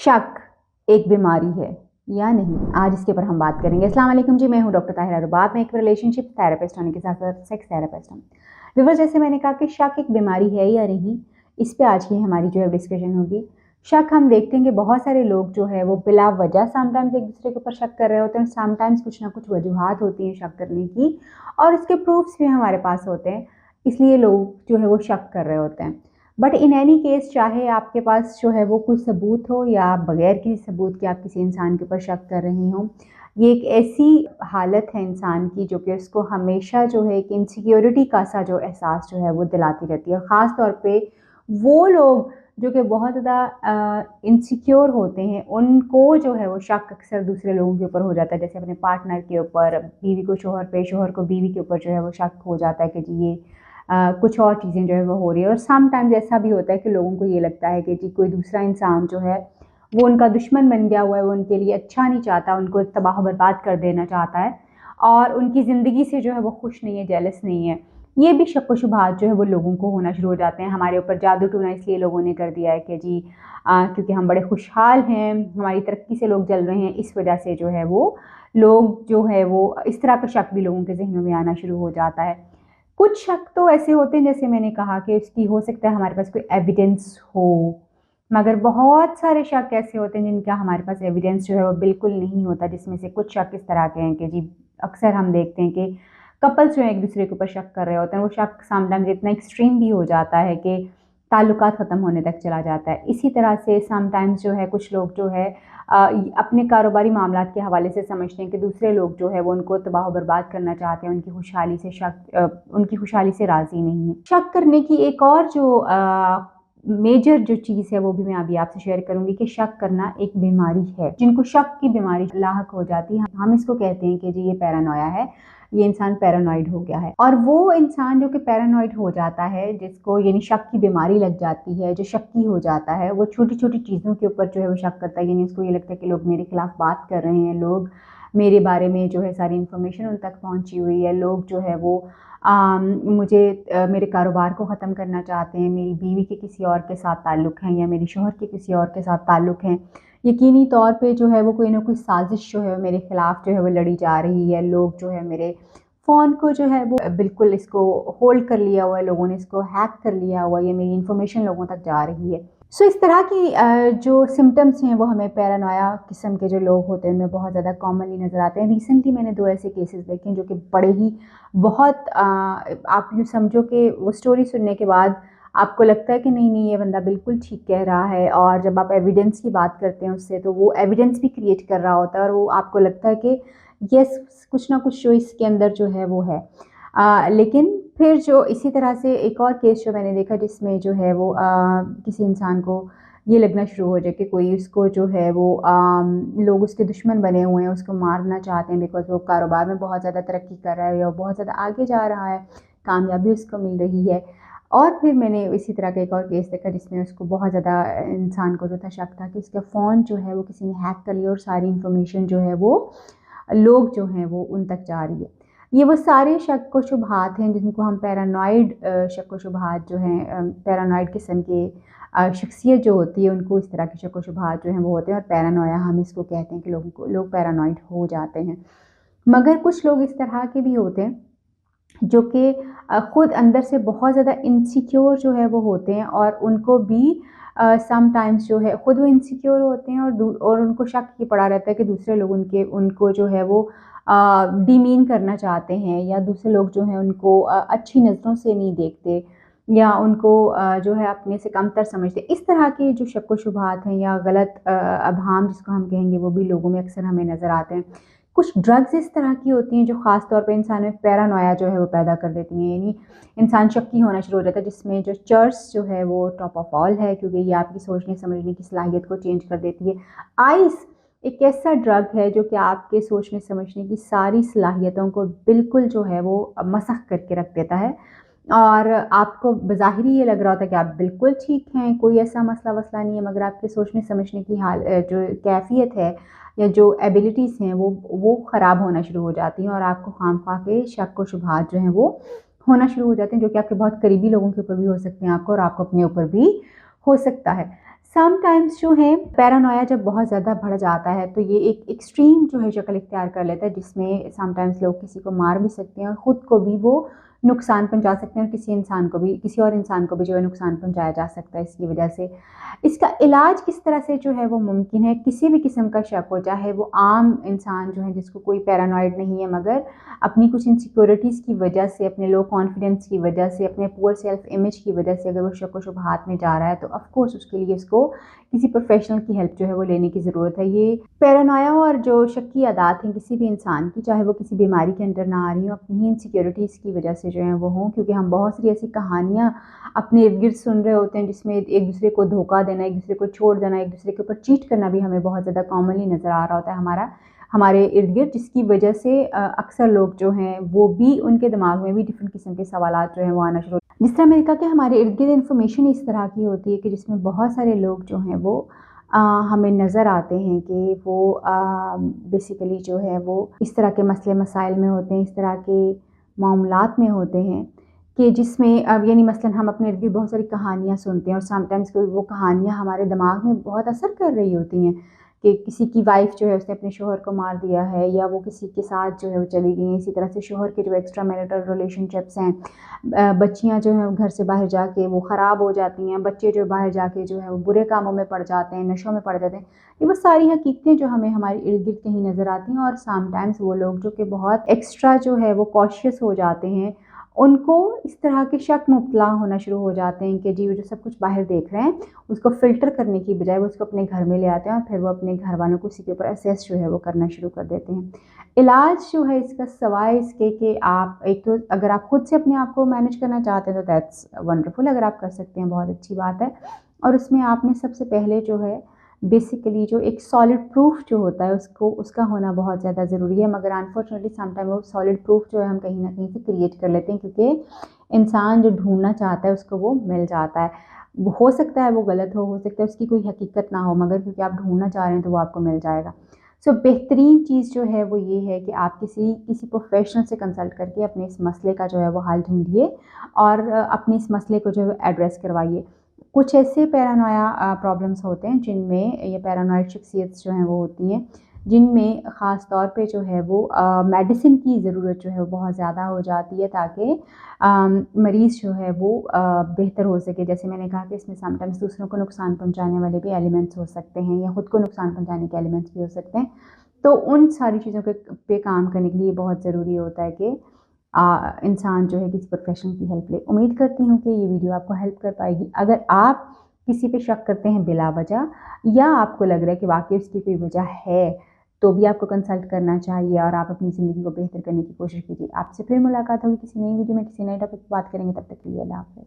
शक एक बीमारी है या नहीं, आज इसके ऊपर हम बात करेंगे। अस्सलाम वालेकुम जी, मैं हूं डॉक्टर ताहिरा रुबाब। मैं एक रिलेशनशिप थेरेपिस्ट होने के साथ साथ सेक्स थेरेपिस्ट हूं। व्यूअर्स, जैसे मैंने कहा कि शक एक बीमारी है या नहीं, इस पे आज की हमारी जो है डिस्कशन होगी। शक हम देखते हैं कि बहुत सारे लोग जो है वो बिला वजह समटाइम्स एक दूसरे के ऊपर शक कर रहे होते हैं। समटाइम्स कुछ ना कुछ वजूहात होती हैं शक करने की, और उसके प्रूफ्स भी हमारे पास होते हैं, इसलिए लोग जो है वो शक कर रहे होते हैं। बट इन एनी केस, चाहे आपके पास जो है वो कोई सबूत हो या आप बगैर किसी सबूत के आप किसी इंसान के ऊपर शक कर रहे हो, ये एक ऐसी हालत है इंसान की जो कि उसको हमेशा जो है एक इनसिक्योरिटी का सा जो एहसास जो है वो दिलाती रहती है। और ख़ास तौर पे वो लोग जो कि बहुत ज़्यादा इनसिक्योर होते हैं, उनको जो है वो शक अक्सर दूसरे लोगों के ऊपर हो जाता है, जैसे अपने पार्टनर के ऊपर, बीवी को शोहर पे, शोहर को बीवी के ऊपर जो है वो शक हो जाता है कि जी ये कुछ और चीज़ें जो है वो हो रही है। और सम टाइम्स ऐसा भी होता है कि लोगों को ये लगता है कि जी कोई दूसरा इंसान जो है वो उनका दुश्मन बन गया हुआ है, वो उनके लिए अच्छा नहीं चाहता, उनको तबाह बर्बाद कर देना चाहता है और उनकी ज़िंदगी से जो है वो खुश नहीं है, जेलस नहीं है। ये भी शक व शुबहात जो है वो लोगों को होना शुरू हो जाते हैं। हमारे ऊपर जादू टूना इसलिए लोगों ने कर दिया है कि जी क्योंकि हम बड़े खुशहाल हैं, हमारी तरक्की से लोग जल रहे हैं, इस वजह से जो है वो लोग जो है वो इस तरह का शक भी लोगों के ज़हनों में आना शुरू हो जाता है। कुछ शक तो ऐसे होते हैं, जैसे मैंने कहा कि उसकी हो सकता है हमारे पास कोई एविडेंस हो, मगर बहुत सारे शक ऐसे होते हैं जिनका हमारे पास एविडेंस जो है वो बिल्कुल नहीं होता। जिसमें से कुछ शक इस तरह के हैं कि जी अक्सर हम देखते हैं कि कपल्स जो है एक दूसरे के ऊपर शक कर रहे होते हैं, वो शक समटाइम्स इतना एक्सट्रीम भी हो जाता है कि ताल्लुकात ख़त्म होने तक चला जाता है। इसी तरह से समटाइम्स जो है कुछ लोग जो है अपने कारोबारी मामलात के हवाले से समझते हैं कि दूसरे लोग जो है वो उनको तबाह बर्बाद करना चाहते हैं, उनकी खुशहाली से उनकी खुशहाली से राज़ी नहीं है। शक करने की एक और जो मेजर जो चीज़ है वो भी मैं अभी आपसे शेयर करूंगी कि शक करना एक बीमारी है। जिनको शक की बीमारी लाहक हो जाती है, हम इसको कहते हैं कि जी ये पैरानोया है, ये इंसान पैरानॉइड हो गया है। और वो इंसान जो कि पैरानॉइड हो जाता है, जिसको यानी शक की बीमारी लग जाती है, जो शक्की हो जाता है, वो छोटी छोटी चीज़ों के ऊपर जो है वो शक करता है। यानी उसको ये लगता है कि लोग मेरे खिलाफ बात कर रहे हैं, लोग मेरे बारे में जो है सारी इन्फॉर्मेशन उन तक पहुंची हुई है, लोग जो है वो मुझे मेरे कारोबार को ख़त्म करना चाहते हैं, मेरी बीवी के किसी और के साथ ताल्लुक़ हैं या मेरे शौहर के किसी और के साथ ताल्लुक़ हैं। यकीनी तौर पे जो है वो कोई ना कोई साजिश जो है मेरे ख़िलाफ़ जो है वो लड़ी जा रही है। लोग जो है मेरे फ़ोन को जो है वो बिल्कुल इसको होल्ड कर लिया हुआ है, लोगों ने इसको हैक कर लिया हुआ है, ये मेरी इन्फॉर्मेशन लोगों तक जा रही है। सो इस तरह की जो सिम्टम्स हैं वो हमें पैरानोया किस्म के जो लोग होते हैं उनमें बहुत ज़्यादा कॉमनली नज़र आते हैं। रिसेंटली मैंने 2 ऐसे केसेस देखे हैं जो कि बड़े ही बहुत आप यूँ समझो कि वो स्टोरी सुनने के बाद आपको लगता है कि नहीं ये बंदा बिल्कुल ठीक कह रहा है, और जब आप एविडेंस की बात करते हैं उससे, तो वो एविडेंस भी क्रिएट कर रहा होता है और वो आपको लगता है कि यस कुछ ना कुछ जो इसके अंदर जो है वो है। लेकिन फिर जो इसी तरह से एक और केस जो मैंने देखा जिसमें जो है वो किसी इंसान को ये लगना शुरू हो जाए कि कोई उसको जो है वो लोग उसके दुश्मन बने हुए हैं, उसको मारना चाहते हैं बिकॉज वो कारोबार में बहुत ज़्यादा तरक्की कर रहा है या बहुत ज़्यादा आगे जा रहा है, कामयाबी उसको मिल रही है। और फिर मैंने इसी तरह का एक और केस देखा जिसमें उसको बहुत ज़्यादा इंसान को जो था शक था कि उसका फ़ोन जो है वो किसी ने हैक कर लिया और सारी इन्फॉर्मेशन जो है वो लोग जो हैं वो उन तक जा रही है। ये वो सारे शक व शुबहात हैं जिनको हम पैरानॉइड शक व शुबहात जो हैं, पैरानॉइड किस्म के शख्सियत जो होती है उनको इस तरह के शक व शुबहात जो हैं वो होते हैं, और पैरानोया हम इसको कहते हैं कि लोग पैरानॉइड हो जाते हैं। मगर कुछ लोग इस तरह के भी होते हैं जो कि ख़ुद अंदर से बहुत ज़्यादा इनसिक्योर जो है वो होते हैं, और उनको भी सम टाइम्स जो है ख़ुद वो इनसिक्योर होते हैं और उनको शक ये पड़ा रहता है कि दूसरे लोग उनको जो है वो डिमीन करना चाहते हैं, या दूसरे लोग जो हैं उनको अच्छी नज़रों से नहीं देखते, या उनको जो है अपने से कमतर समझते। इस तरह के जो शक व शुबहात हैं या गलत अबहाम जिसको हम कहेंगे, वो भी लोगों में अक्सर हमें नज़र आते हैं। कुछ ड्रग्स इस तरह की होती हैं जो ख़ास तौर पे इंसान में पैरानोया जो है वो पैदा कर देती हैं, यानी इंसान शक्की होना शुरू हो जाता है, जिसमें जो चर्स जो है वो टॉप ऑफ ऑल है, क्योंकि ये आपकी सोचने समझने की सलाहियत को चेंज कर देती है। आइस एक ऐसा ड्रग है जो कि आपके सोचने समझने की सारी सलाहियतों को बिल्कुल जो है वो मसख करके रख देता है, और आपको बज़ाहिर ये लग रहा होता है कि आप बिल्कुल ठीक हैं, कोई ऐसा मसला वसला नहीं है, मगर आपके सोचने समझने की जो कैफ़ियत है या जो एबिलिटीज़ हैं वो ख़राब होना शुरू हो जाती हैं, और आपको खामख़ा के शक व शुबहात जो हैं वो होना शुरू हो जाते हैं, जो कि आपके बहुत करीबी लोगों के ऊपर भी हो सकते हैं आपको, और आपको अपने ऊपर भी हो सकता है। सम टाइम्स जो है पैरानोया जब बहुत ज़्यादा बढ़ जाता है तो ये एक एक्सट्रीम जो है शक्ल इख्तियार कर लेता है, जिसमें सम टाइम्स लोग किसी को मार भी सकते हैं और ख़ुद को भी वो नुकसान पहुंचा सकते हैं और किसी और इंसान को भी जो है नुकसान पहुंचाया जा सकता है इसकी वजह से। इसका इलाज किस तरह से जो है वो मुमकिन है, किसी भी किस्म का शक हो, चाहे वो आम इंसान जो है जिसको कोई पैरानॉइड नहीं है मगर अपनी कुछ इनसिक्योरिटीज़ की वजह से, अपने लो कॉन्फिडेंस की वजह से, अपने पुअर सेल्फ इमेज की वजह से अगर वो शक व शुबहात में जा रहा है तो ऑफ कोर्स उसके लिए उसको किसी प्रोफेशनल की हेल्प जो है वो लेने की ज़रूरत है। ये पैरानोया और जो शक की आदत हैं किसी भी इंसान की, चाहे वो किसी बीमारी के अंदर ना आ रही हो, अपनी ही इनसिक्योरिटीज़ की वजह से जो है वो हों, क्योंकि हम बहुत सारी ऐसी कहानियाँ अपने इर्द गिर्द सुन रहे होते हैं जिसमें एक दूसरे को धोखा देना, एक दूसरे को छोड़ देना, एक दूसरे के ऊपर चीट करना भी हमें बहुत ज़्यादा कॉमनली नज़र आ रहा होता है हमारे इर्द गिर्द, जिसकी वजह से अक्सर लोग जो हैं वो भी, उनके दिमाग में भी डिफरेंट किस्म के सवालात जो हैं वो आना शुरू। जिस तरह मैंने कहा कि हमारे इर्द गिर्द इन्फॉर्मेशन इस तरह की होती है कि जिसमें बहुत सारे लोग जो हैं वो हमें नज़र आते हैं कि वो बेसिकली जो है वो इस तरह के मसले मसाइल में होते हैं, इस तरह के मामलात में होते हैं कि जिसमें अब यानी मसलन हम अपने इर्द गिर्द बहुत सारी कहानियाँ सुनते हैं और समटाइम्स वो कहानियाँ हमारे दिमाग में बहुत असर कर रही होती हैं कि किसी की वाइफ जो है उसने अपने शोहर को मार दिया है, या वो किसी के साथ जो है वो चली गई हैं। इसी तरह से शोहर के जो एक्स्ट्रा मैरिटल रिलेशनशिप्स हैं, बच्चियाँ जो हैं घर से बाहर जाके वो ख़राब हो जाती हैं, बच्चे जो बाहर जाके जो है वो बुरे कामों में पड़ जाते हैं, नशों में पड़ जाते हैं। ये वो सारी हकीकतें जो हमें हमारे इर्द गिर्द कहीं नज़र आती हैं, और समटाइम्स वो लोग जो कि बहुत एक्स्ट्रा जो है वो कॉशियस हो जाते हैं, उनको इस तरह के शक मुब्तला होना शुरू हो जाते हैं कि जी वो जो सब कुछ बाहर देख रहे हैं उसको फ़िल्टर करने की बजाय वो उसको अपने घर में ले आते हैं और फिर वो अपने घर वालों को उसी के ऊपर असेस जो है वो करना शुरू कर देते हैं। इलाज जो है इसका, सवाए इसके कि आप एक तो अगर आप खुद से अपने आप को मैनेज करना चाहते हैं तो दैट्स वंडरफुल, अगर आप कर सकते हैं बहुत अच्छी बात है। और उसमें आपने सबसे पहले जो है बेसिकली जो एक सॉलिड प्रूफ जो होता है उसका होना बहुत ज़्यादा ज़रूरी है, मगर अनफॉर्चुनेटली समटाइम वो सॉलिड प्रूफ जो है हम कहीं ना कहीं से क्रिएट कर लेते हैं, क्योंकि इंसान जो ढूंढना चाहता है उसको वो मिल जाता है। वो हो सकता है वो गलत हो सकता है उसकी कोई हकीकत ना हो, मगर क्योंकि आप ढूंढना चाह रहे हैं तो वो आपको मिल जाएगा। सो बेहतरीन चीज़ जो है वो ये है कि आप किसी प्रोफेशनल से कंसल्ट करके अपने इस मसले का जो है वो हल ढूंढिए और अपने इस मसले को जो है एड्रेस करवाइए। कुछ ऐसे पैरानोया प्रॉब्लम्स होते हैं जिनमें ये पैरानॉइड शख्सियत जो हैं वो होती हैं, जिनमें ख़ास तौर पे जो है वो मेडिसिन की ज़रूरत जो है वो बहुत ज़्यादा हो जाती है, ताकि मरीज़ जो है वो बेहतर हो सके। जैसे मैंने कहा कि इसमें समटाइम्स दूसरों को नुकसान पहुंचाने वाले भी एलिमेंट्स हो सकते हैं, या ख़ुद को नुकसान पहुंचाने के एलिमेंट्स भी हो सकते हैं। तो उन सारी चीज़ों पे काम करने के लिए बहुत ज़रूरी होता है कि इंसान जो है किसी प्रोफेशनल की हेल्प ले। उम्मीद करती हूँ कि ये वीडियो आपको हेल्प कर पाएगी। अगर आप किसी पे शक करते हैं बिला वजह, या आपको लग रहा है कि वाकई उसकी कोई वजह है, तो भी आपको कंसल्ट करना चाहिए और आप अपनी ज़िंदगी को बेहतर करने की कोशिश कीजिए। आपसे फिर मुलाकात होगी किसी नई वीडियो में, किसी नए टॉपिक पर बात करेंगे। तब तक के लिए अल्लाह हाफ़िज़।